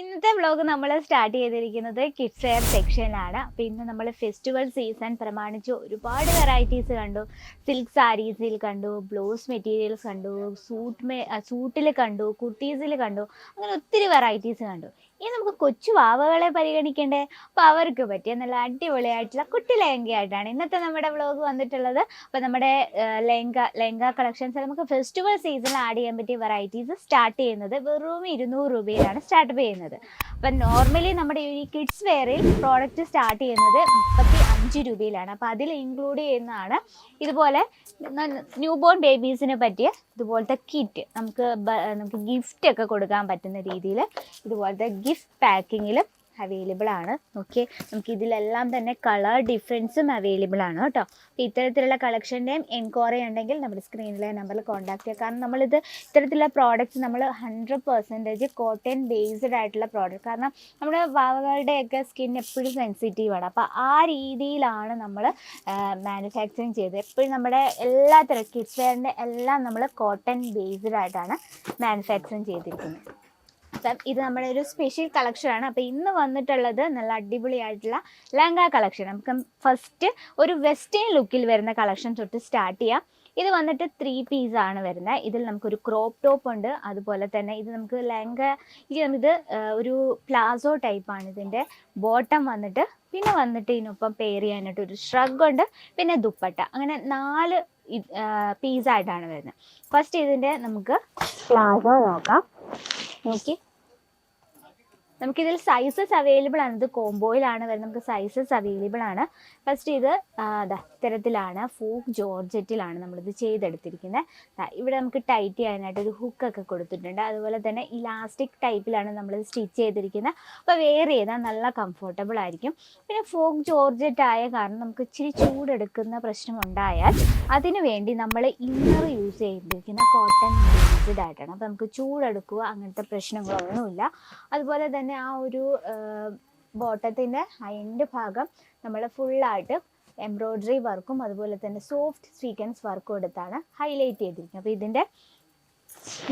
ഇന്നത്തെ വ്ലോഗ് നമ്മൾ സ്റ്റാർട്ട് ചെയ്തിരിക്കുന്നത് കിഡ്സ് വെയർ സെക്ഷനിലാണ്. അപ്പോൾ ഇന്ന് നമ്മൾ ഫെസ്റ്റിവൽ സീസൺ പ്രമാണിച്ച് ഒരുപാട് വെറൈറ്റീസ് കണ്ടു. സിൽക്ക് സാരീസിൽ കണ്ടു, ബ്ലൗസ് മെറ്റീരിയൽസ് കണ്ടു, സൂട്ടിൽ കണ്ടു, കുർത്തീസിൽ കണ്ടു, അങ്ങനെ ഒത്തിരി വെറൈറ്റീസ് കണ്ടു. ഇനി നമുക്ക് കൊച്ചു വാവകളെ പരിഗണിക്കണ്ടേ? അപ്പോൾ അവർക്ക് പറ്റിയ നല്ല അടിപൊളിയായിട്ടുള്ള കുട്ടി ലെഹങ്കയായിട്ടാണ് ഇന്നത്തെ നമ്മുടെ വ്ലോഗ് വന്നിട്ടുള്ളത്. അപ്പോൾ നമ്മുടെ ലെഹങ്ക കളക്ഷൻസ് നമുക്ക് ഫെസ്റ്റിവൽ സീസണിൽ ആഡ് ചെയ്യാൻ പറ്റിയ വെറൈറ്റീസ് സ്റ്റാർട്ട് ചെയ്യുന്നത് വെറും 200 രൂപയിലാണ് സ്റ്റാർട്ട് ചെയ്യുന്നത്. അപ്പം നോർമലി നമ്മുടെ ഈ കിഡ്സ് വെയറിൽ പ്രോഡക്റ്റ് സ്റ്റാർട്ട് ചെയ്യുന്നത് 35 രൂപയിലാണ്. അപ്പോൾ അതിൽ ഇൻക്ലൂഡ് ചെയ്യുന്നതാണ് ഇതുപോലെ ന്യൂ ബോൺ ബേബീസിന് പറ്റിയ ഇതുപോലത്തെ കിറ്റ്. നമുക്ക് ഗിഫ്റ്റ് ഒക്കെ കൊടുക്കാൻ പറ്റുന്ന രീതിയിൽ ഇതുപോലത്തെ ഗിഫ്റ്റ് പാക്കിങ്ങിൽ അവൈലബിൾ ആണ്. ഓക്കെ, നമുക്ക് ഇതിലെല്ലാം തന്നെ കളർ ഡിഫറൻസും അവൈലബിൾ ആണ് കേട്ടോ. അപ്പോൾ ഇത്തരത്തിലുള്ള കളക്ഷൻ്റെയും എൻക്വയറി ഉണ്ടെങ്കിൽ നമ്മുടെ സ്ക്രീനിലെ നമ്പറിൽ കോൺടാക്ട് ചെയ്യുക. കാരണം നമ്മളിത് ഇത്തരത്തിലുള്ള പ്രോഡക്റ്റ്സ് നമ്മൾ 100% കോട്ടൺ ബേസ്ഡ് ആയിട്ടുള്ള പ്രോഡക്റ്റ്, കാരണം നമ്മുടെ വാവകളുടെയൊക്കെ സ്കിൻ എപ്പോഴും സെൻസിറ്റീവാണ്. അപ്പോൾ ആ രീതിയിലാണ് നമ്മൾ മാനുഫാക്ചറിങ് ചെയ്തത്. എപ്പോഴും നമ്മുടെ എല്ലാത്തരം കിഡ്സ് വെയറിൻ്റെ എല്ലാം നമ്മൾ കോട്ടൺ ബേസ്ഡ് ആയിട്ടാണ് മാനുഫാക്ചറിങ് ചെയ്തിരിക്കുന്നത്. അപ്പം ഇത് നമ്മുടെ ഒരു സ്പെഷ്യൽ കളക്ഷനാണ്. അപ്പോൾ ഇന്ന് വന്നിട്ടുള്ളത് നല്ല അടിപൊളിയായിട്ടുള്ള ലെഹങ്ക കളക്ഷൻ. നമുക്ക് ഫസ്റ്റ് ഒരു വെസ്റ്റേൺ ലുക്കിൽ വരുന്ന കളക്ഷൻ തൊട്ട് സ്റ്റാർട്ട് ചെയ്യാം. ഇത് വന്നിട്ട് 3 പീസാണ് വരുന്നത്. ഇതിൽ നമുക്കൊരു ക്രോപ്പ് ടോപ്പ് ഉണ്ട്, അതുപോലെ തന്നെ ഇത് നമുക്ക് ലെഹങ്ക, ഇത് ഒരു പ്ലാസോ ടൈപ്പാണ് ഇതിൻ്റെ ബോട്ടം വന്നിട്ട്. പിന്നെ വന്നിട്ട് ഇതിനൊപ്പം പെയർ ചെയ്യാനായിട്ട് ഒരു ഷ്രഗ് ഉണ്ട്, പിന്നെ ദുപ്പട്ട, അങ്ങനെ 4 പീസായിട്ടാണ് വരുന്നത്. ഫസ്റ്റ് ഇതിൻ്റെ നമുക്ക് പ്ലാസോ നോക്കാം. നോക്കി, നമുക്കിതിൽ സൈസസ് അവൈലബിൾ ആണ്. ഇത് കോംബോയിലാണ് വരുന്നത്, നമുക്ക് സൈസസ് അവൈലബിൾ ആണ്. ഫസ്റ്റ് ഇത് ഇത്തരത്തിലാണ്, ഫോക്ക് ജോർജറ്റിലാണ് നമ്മളിത് ചെയ്തെടുത്തിരിക്കുന്നത്. ഇവിടെ നമുക്ക് ടൈറ്റ് ചെയ്യാനായിട്ട് ഒരു ഹുക്കൊക്കെ കൊടുത്തിട്ടുണ്ട്. അതുപോലെ തന്നെ ഇലാസ്റ്റിക് ടൈപ്പിലാണ് നമ്മളിത് സ്റ്റിച്ച് ചെയ്തിരിക്കുന്നത്. അപ്പോൾ വെയർ ചെയ്താൽ നല്ല കംഫർട്ടബിൾ ആയിരിക്കും. പിന്നെ ഫോക്ക് ജോർജറ്റ് ആയ കാരണം നമുക്ക് ഇച്ചിരി ചൂടെടുക്കുന്ന പ്രശ്നം ഉണ്ടായാൽ അതിന് വേണ്ടി നമ്മൾ ഇന്നർ യൂസ് ചെയ്തിരിക്കുന്ന കോട്ടൺ ബേസ്ഡ് ആയിട്ടാണ്. അപ്പോൾ നമുക്ക് ചൂടെടുക്കുക അങ്ങനത്തെ പ്രശ്നങ്ങളൊന്നുമില്ല. അതുപോലെ തന്നെ ആ ഒരു ബോട്ടത്തിൻ്റെ എൻഡ് ഭാഗം നമ്മൾ ഫുള്ളായിട്ട് എംബ്രോയ്ഡറി വർക്കും അതുപോലെ തന്നെ സോഫ്റ്റ് സ്വീക്വൻസ് വർക്കും എടുത്താണ് ഹൈലൈറ്റ് ചെയ്തിരിക്കുന്നത്. അപ്പോൾ ഇതിൻ്റെ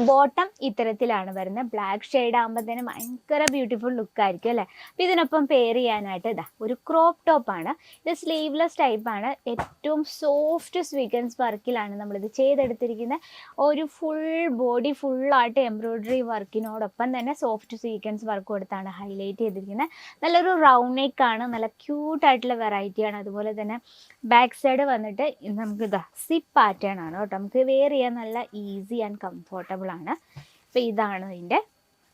ബോട്ടം ഇത്തരത്തിലാണ് വരുന്നത്. ബ്ലാക്ക് ഷെയ്ഡ് ആകുമ്പോഴത്തേനും ഭയങ്കര ബ്യൂട്ടിഫുൾ ലുക്കായിരിക്കും അല്ലേ. അപ്പോൾ ഇതിനൊപ്പം പെയർ ചെയ്യാനായിട്ട് ഒരു ക്രോപ്പ് ടോപ്പാണ്. ഇത് സ്ലീവ്ലെസ് ടൈപ്പാണ്. ഏറ്റവും സോഫ്റ്റ് സ്വീക്വൻസ് വർക്കിലാണ് നമ്മളിത് ചെയ്തെടുത്തിരിക്കുന്നത്. ഒരു ഫുൾ ബോഡി ഫുള്ളായിട്ട് എംബ്രോയ്ഡറി വർക്കിനോടൊപ്പം തന്നെ സോഫ്റ്റ് സ്വീക്വൻസ് വർക്ക് കൊടുത്താണ് ഹൈലൈറ്റ് ചെയ്തിരിക്കുന്നത്. നല്ലൊരു റൗണ്ട് നെക്കാണ്, നല്ല ക്യൂട്ടായിട്ടുള്ള വെറൈറ്റിയാണ്. അതുപോലെ തന്നെ ബാക്ക് സൈഡ് വന്നിട്ട് നമുക്ക് സിപ്പ് പാറ്റേൺ ആണ് കേട്ടോ. നമുക്ക് വെയർ ചെയ്യാൻ നല്ല ഈസി ആൻഡ് കംഫർട്ടബിൾ ആണ്. അപ്പോൾ ഇതാണ് ഇതിൻ്റെ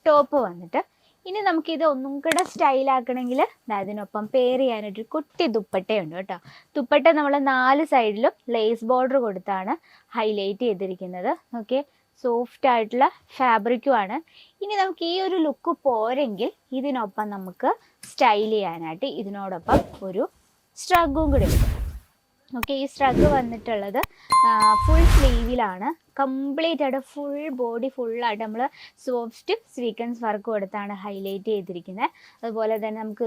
ടോപ്പ് വന്നിട്ട്. ഇനി നമുക്കിത് ഒന്നും കൂടെ സ്റ്റൈലാക്കണമെങ്കിൽ അതിനൊപ്പം പെയർ ചെയ്യാനായിട്ടൊരു കുട്ടി ദുപ്പട്ടയുണ്ട് കേട്ടോ. ദുപ്പട്ട നമ്മൾ 4 സൈഡിലും ലേസ് ബോർഡർ കൊടുത്താണ് ഹൈലൈറ്റ് ചെയ്തിരിക്കുന്നത്. ഓക്കെ, സോഫ്റ്റ് ആയിട്ടുള്ള ഫാബ്രിക്കുമാണ്. ഇനി നമുക്ക് ഈ ഒരു ലുക്ക് പോരെങ്കിൽ ഇതിനൊപ്പം നമുക്ക് സ്റ്റൈൽ ചെയ്യാനായിട്ട് ഇതിനോടൊപ്പം ഒരു സ്ട്രഗും കൂടി ഉണ്ട്. ഓക്കെ, ഈ സ്ട്രഗ് വന്നിട്ടുള്ളത് ഫുൾ സ്ലീവിലാണ്. കംപ്ലീറ്റ് ആയിട്ട് ഫുൾ ബോഡി ഫുള്ളായിട്ട് നമ്മൾ സോഫ്റ്റ് സ്വീക്വൻസ് വർക്ക് കൊടുത്താണ് ഹൈലൈറ്റ് ചെയ്തിരിക്കുന്നത്. അതുപോലെ തന്നെ നമുക്ക്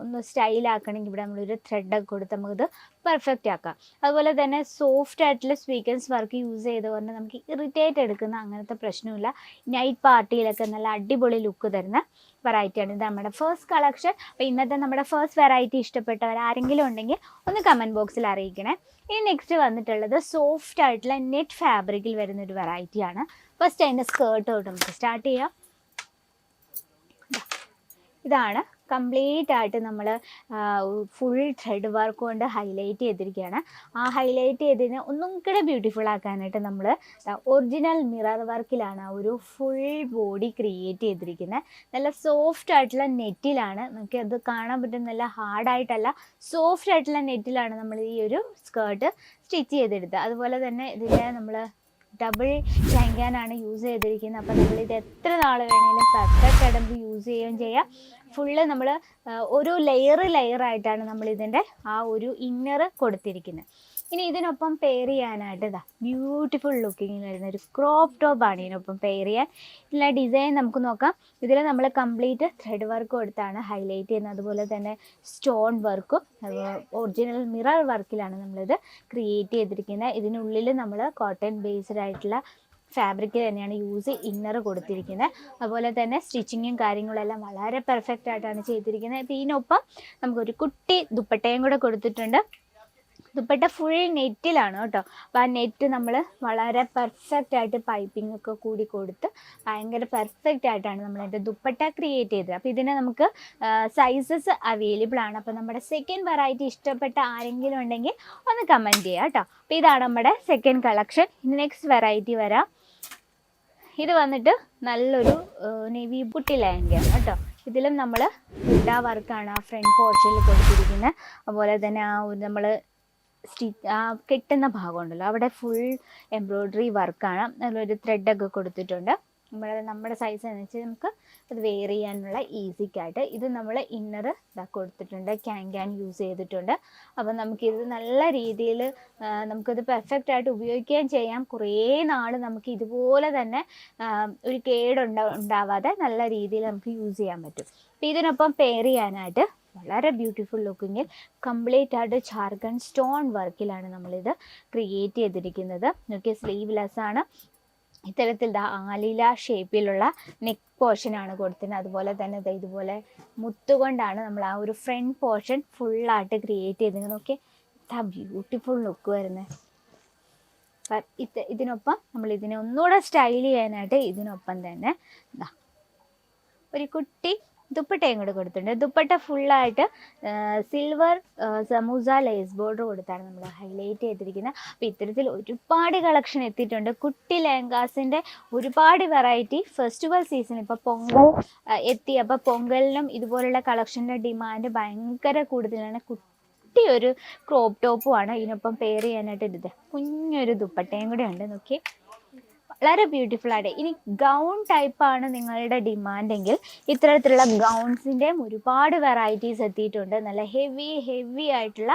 ഒന്ന് സ്റ്റൈലാക്കണമെങ്കിൽ ഇവിടെ നമ്മളൊരു ത്രെഡൊക്കെ കൊടുത്ത് നമുക്കിത് പെർഫെക്റ്റ് ആക്കാം. അതുപോലെ തന്നെ സോഫ്റ്റ് ആയിട്ടുള്ള സ്വീക്വൻസ് വർക്ക് യൂസ് ചെയ്തുകൊണ്ട് നമുക്ക് ഇറിറ്റേറ്റ് എടുക്കുന്ന അങ്ങനത്തെ പ്രശ്നമില്ല. നൈറ്റ് പാർട്ടിയിലൊക്കെ നല്ല അടിപൊളി ലുക്ക് തരുന്ന വെറൈറ്റിയാണ്. ഇത് നമ്മുടെ ഫസ്റ്റ് കളക്ഷൻ. അപ്പോൾ ഇന്നത്തെ നമ്മുടെ ഫസ്റ്റ് വെറൈറ്റി ഇഷ്ടപ്പെട്ടവർ ആരെങ്കിലും ഉണ്ടെങ്കിൽ ഒന്ന് കമൻറ്റ് ബോക്സിൽ അറിയിക്കണേ. ഇനി നെക്സ്റ്റ് വന്നിട്ടുള്ളത് സോഫ്റ്റ് ആയിട്ടുള്ള നെറ്റ് ഫാബ്രിക്കിൽ വരുന്നൊരു വെറൈറ്റിയാണ്. ഫസ്റ്റ് അതിൻ്റെ സ്കേർട്ട് തൊട്ട് നമുക്ക് സ്റ്റാർട്ട് ചെയ്യാം. ഇതാണ് കംപ്ലീറ്റ് ആയിട്ട് നമ്മൾ ഫുൾ ത്രെഡ് വർക്ക് കൊണ്ട് ഹൈലൈറ്റ് ചെയ്തിരിക്കുകയാണ്. ആ ഹൈലൈറ്റ് ചെയ്തതിന് ഒന്നും കൂടെ ബ്യൂട്ടിഫുൾ ആക്കാനായിട്ട് നമ്മൾ ഒറിജിനൽ മിറർ വർക്കിലാണ് ആ ഒരു ഫുൾ ബോഡി ക്രിയേറ്റ് ചെയ്തിരിക്കുന്നത്. നല്ല സോഫ്റ്റ് ആയിട്ടുള്ള നെറ്റിലാണ്, നമുക്ക് അത് കാണാൻ പറ്റും, നല്ല ഹാർഡായിട്ടല്ല സോഫ്റ്റ് ആയിട്ടുള്ള നെറ്റിലാണ് നമ്മൾ ഈ ഒരു സ്കേർട്ട് സ്റ്റിച്ച് ചെയ്തെടുത്തത്. അതുപോലെ തന്നെ ഇതിൽ നമ്മൾ ഡബിൾ ലെഹങ്കാനാണ് യൂസ് ചെയ്തിരിക്കുന്നത്. അപ്പോൾ നമ്മളിത് എത്ര നാൾ വേണമെങ്കിലും പെർഫെക്റ്റ് ആയിട്ട് നമുക്ക് യൂസ് ചെയ്യുകയും ചെയ്യാം. ഫുള്ള് നമ്മൾ ഒരു ലെയറായിട്ടാണ് നമ്മളിതിൻ്റെ ആ ഒരു ഇന്നർ കൊടുത്തിരിക്കുന്നത്. ഇനി ഇതിനൊപ്പം പെയർ ചെയ്യാനായിട്ട് ബ്യൂട്ടിഫുൾ ലുക്കിങ്ങിൽ വരുന്ന ഒരു ക്രോപ്പ് ടോപ്പാണ് ഇതിനൊപ്പം പെയർ ചെയ്യാൻ. ഇതിലെ ഡിസൈൻ നമുക്ക് നോക്കാം. ഇതിൽ നമ്മൾ കംപ്ലീറ്റ് ത്രെഡ് വർക്ക് കൊടുത്താണ് ഹൈലൈറ്റ് ചെയ്യുന്നത്. അതുപോലെ തന്നെ സ്റ്റോൺ വർക്കും ഒറിജിനൽ മിറർ വർക്കിലാണ് നമ്മളിത് ക്രിയേറ്റ് ചെയ്തിരിക്കുന്നത്. ഇതിനുള്ളിൽ നമ്മൾ കോട്ടൺ ബേസ്ഡ് ആയിട്ടുള്ള ഫാബ്രിക് തന്നെയാണ് ഇന്നർ കൊടുത്തിരിക്കുന്നത്. അതുപോലെ തന്നെ സ്റ്റിച്ചിങ്ങും കാര്യങ്ങളെല്ലാം വളരെ പെർഫെക്റ്റ് ആയിട്ടാണ് ചെയ്തിരിക്കുന്നത്. ഇതിനൊപ്പം നമുക്കൊരു കുട്ടി ദുപ്പട്ടയും കൂടെ കൊടുത്തിട്ടുണ്ട്. ദുപ്പട്ട ഫുൾ നെറ്റിലാണ് കേട്ടോ. അപ്പോൾ ആ നെറ്റ് നമ്മൾ വളരെ പെർഫെക്റ്റ് ആയിട്ട് പൈപ്പിംഗ് ഒക്കെ കൂടി കൊടുത്ത് ഭയങ്കര പെർഫെക്റ്റ് ആയിട്ടാണ് നമ്മൾ അതിൻ്റെ ദുപ്പട്ട ക്രിയേറ്റ് ചെയ്തത്. അപ്പോൾ ഇതിന് നമുക്ക് സൈസസ് അവൈലബിൾ ആണ്. അപ്പോൾ നമ്മുടെ സെക്കൻഡ് വെറൈറ്റി ഇഷ്ടപ്പെട്ട ആരെങ്കിലും ഉണ്ടെങ്കിൽ ഒന്ന് കമൻറ്റ് ചെയ്യുക കേട്ടോ. അപ്പോൾ ഇതാണ് നമ്മുടെ സെക്കൻഡ് കളക്ഷൻ. ഇനി നെക്സ്റ്റ് വെറൈറ്റി വരാം. ഇത് വന്നിട്ട് നല്ലൊരു നേവി ബുട്ടി ലെഹങ്കയാണ് കേട്ടോ. ഇതിലും നമ്മൾ ബുട്ട വർക്കാണ് ആ ഫ്രണ്ട് പോർഷനിൽ കൊടുത്തിരിക്കുന്നത്. അതുപോലെ തന്നെ ആ നമ്മൾ കെട്ടുന്ന ഭാഗമുണ്ടല്ലോ അവിടെ ഫുൾ എംബ്രോയ്ഡറി വർക്കാണ്. അതിലൊരു ത്രെഡൊക്കെ കൊടുത്തിട്ടുണ്ട്. നമ്മുടെ സൈസ് അനുസരിച്ച് നമുക്ക് അത് വെയർ ചെയ്യാനുള്ള ഈസിക്കായിട്ട് ഇത് നമ്മൾ ഇന്നർ കൊടുത്തിട്ടുണ്ട്. ക്യാൻ യൂസ് ചെയ്തിട്ടുണ്ട്. അപ്പം നമുക്കിത് നല്ല രീതിയിൽ നമുക്കിത് പെർഫെക്റ്റ് ആയിട്ട് ഉപയോഗിക്കുകയും ചെയ്യാം. കുറേ നാൾ നമുക്ക് ഇതുപോലെ തന്നെ ഒരു ഉണ്ടാവാതെ നല്ല രീതിയിൽ നമുക്ക് യൂസ് ചെയ്യാൻ പറ്റും. അപ്പം ഇതിനൊപ്പം പെയർ ചെയ്യാനായിട്ട് വളരെ ബ്യൂട്ടിഫുൾ ലുക്കിങ്ങിൽ കംപ്ലീറ്റ് ആയിട്ട് ജാർഖണ്ഡ് സ്റ്റോൺ വർക്കിലാണ് നമ്മളിത് ക്രിയേറ്റ് ചെയ്തിരിക്കുന്നത്. നോക്കിയ സ്ലീവ്ലെസ് ആണ്. ഇത്തരത്തിൽ ആലില ഷേപ്പിലുള്ള നെക്ക് പോർഷനാണ് കൊടുത്തിരുന്നത്. അതുപോലെ തന്നെ ഇതുപോലെ മുത്തുകൊണ്ടാണ് നമ്മൾ ആ ഒരു ഫ്രണ്ട് പോർഷൻ ഫുള്ളായിട്ട് ക്രിയേറ്റ് ചെയ്തിരിക്കുന്നത്. നോക്കി ഇതാ ബ്യൂട്ടിഫുൾ ലുക്ക് വരുന്നത്. ഇതിനൊപ്പം നമ്മൾ ഇതിനെ ഒന്നുകൂടെ സ്റ്റൈൽ ചെയ്യാനായിട്ട് ഇതിനൊപ്പം തന്നെ ഒരു കുട്ടി ദുപ്പട്ടയും കൂടെ കൊടുത്തിട്ടുണ്ട്. ദുപ്പട്ട ഫുള്ളായിട്ട് സിൽവർ സമൂസ ലേസ് ബോർഡർ കൊടുത്താണ് നമ്മൾ ഹൈലൈറ്റ് ചെയ്തിരിക്കുന്നത്. അപ്പോൾ ഇത്തരത്തിൽ ഒരുപാട് കളക്ഷൻ എത്തിയിട്ടുണ്ട്. കുട്ടി ലെഹങ്കാസിൻ്റെ ഒരുപാട് വെറൈറ്റി. ഫെസ്റ്റിവൽ സീസൺ ഇപ്പോൾ പൊങ്കൽ എത്തി. അപ്പോൾ പൊങ്കലിനും ഇതുപോലുള്ള കളക്ഷൻ്റെ ഡിമാൻഡ് ഭയങ്കര കൂടുതലാണ്. കുട്ടി ഒരു ക്രോപ്പ് ടോപ്പുമാണ് ഇതിനൊപ്പം പെയർ ചെയ്യാനായിട്ട് ഇത് കുഞ്ഞൊരു ദുപ്പട്ടയും കൂടെ ഉണ്ട്. നോക്കി വളരെ ബ്യൂട്ടിഫുൾ ആയിട്ട്. ഇനി ഗൗൺ ടൈപ്പാണ് നിങ്ങളുടെ ഡിമാൻഡെങ്കിൽ ഇത്തരത്തിലുള്ള ഗൗൺസിൻ്റെയും ഒരുപാട് വെറൈറ്റീസ് എത്തിയിട്ടുണ്ട്. നല്ല ഹെവി ആയിട്ടുള്ള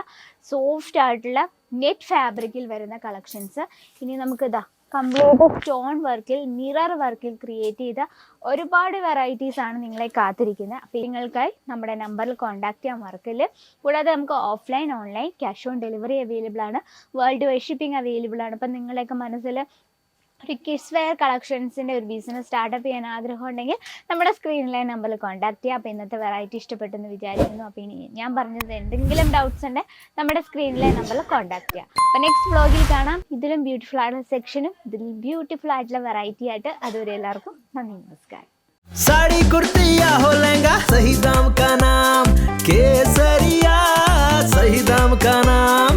സോഫ്റ്റ് ആയിട്ടുള്ള നെറ്റ് ഫാബ്രിക്കിൽ വരുന്ന കളക്ഷൻസ്. ഇനി നമുക്ക് കംപ്ലീറ്റ് സ്റ്റോൺ വർക്കിൽ മിറർ വർക്കിൽ ക്രിയേറ്റ് ചെയ്ത ഒരുപാട് വെറൈറ്റീസ് ആണ് നിങ്ങളെ കാത്തിരിക്കുന്നത്. അപ്പോൾ നിങ്ങൾക്കായി നമ്മുടെ നമ്പറിൽ കോൺടാക്ട് ചെയ്യാൻ മറക്കല്ല്. കൂടാതെ നമുക്ക് offline online cash on delivery available ആണ്. വേൾഡ് വൈഡ് ഷിപ്പിംഗ് അവൈലബിൾ ആണ്. അപ്പം നിങ്ങളുടെയൊക്കെ മനസ്സിൽ ഒരു കിഡ്സ് വെയർ കളക്ഷൻസിൻ്റെ ഒരു ബിസിനസ് സ്റ്റാർട്ടപ്പ് ചെയ്യാൻ ആഗ്രഹം ഉണ്ടെങ്കിൽ നമ്മുടെ സ്ക്രീനിലെ നമ്പറിൽ കോൺടാക്ട് ചെയ്യുക. അപ്പോൾ ഇന്നത്തെ വെറൈറ്റി ഇഷ്ടപ്പെട്ടെന്ന് വിചാരിക്കുന്നു. അപ്പോൾ ഇനി ഞാൻ പറഞ്ഞത് എന്തെങ്കിലും ഡൗട്ട്സ് ഉണ്ടെങ്കിൽ നമ്മുടെ സ്ക്രീനിലെ നമ്പറിൽ കോൺടാക്ട് ചെയ്യുക. അപ്പോൾ നെക്സ്റ്റ് വ്ലോഗിൽ കാണാം. ഇതിലും ബ്യൂട്ടിഫുൾ ആയിട്ടുള്ള സെക്ഷനും ഇതിൽ ബ്യൂട്ടിഫുൾ ആയിട്ടുള്ള വെറൈറ്റി ആയിട്ട്. അതുവരെ എല്ലാവർക്കും നന്ദി, നമസ്കാരം. साड़ी कुर्ती या हो लहंगा, सही दाम का नाम केसरिया, सही दाम का नाम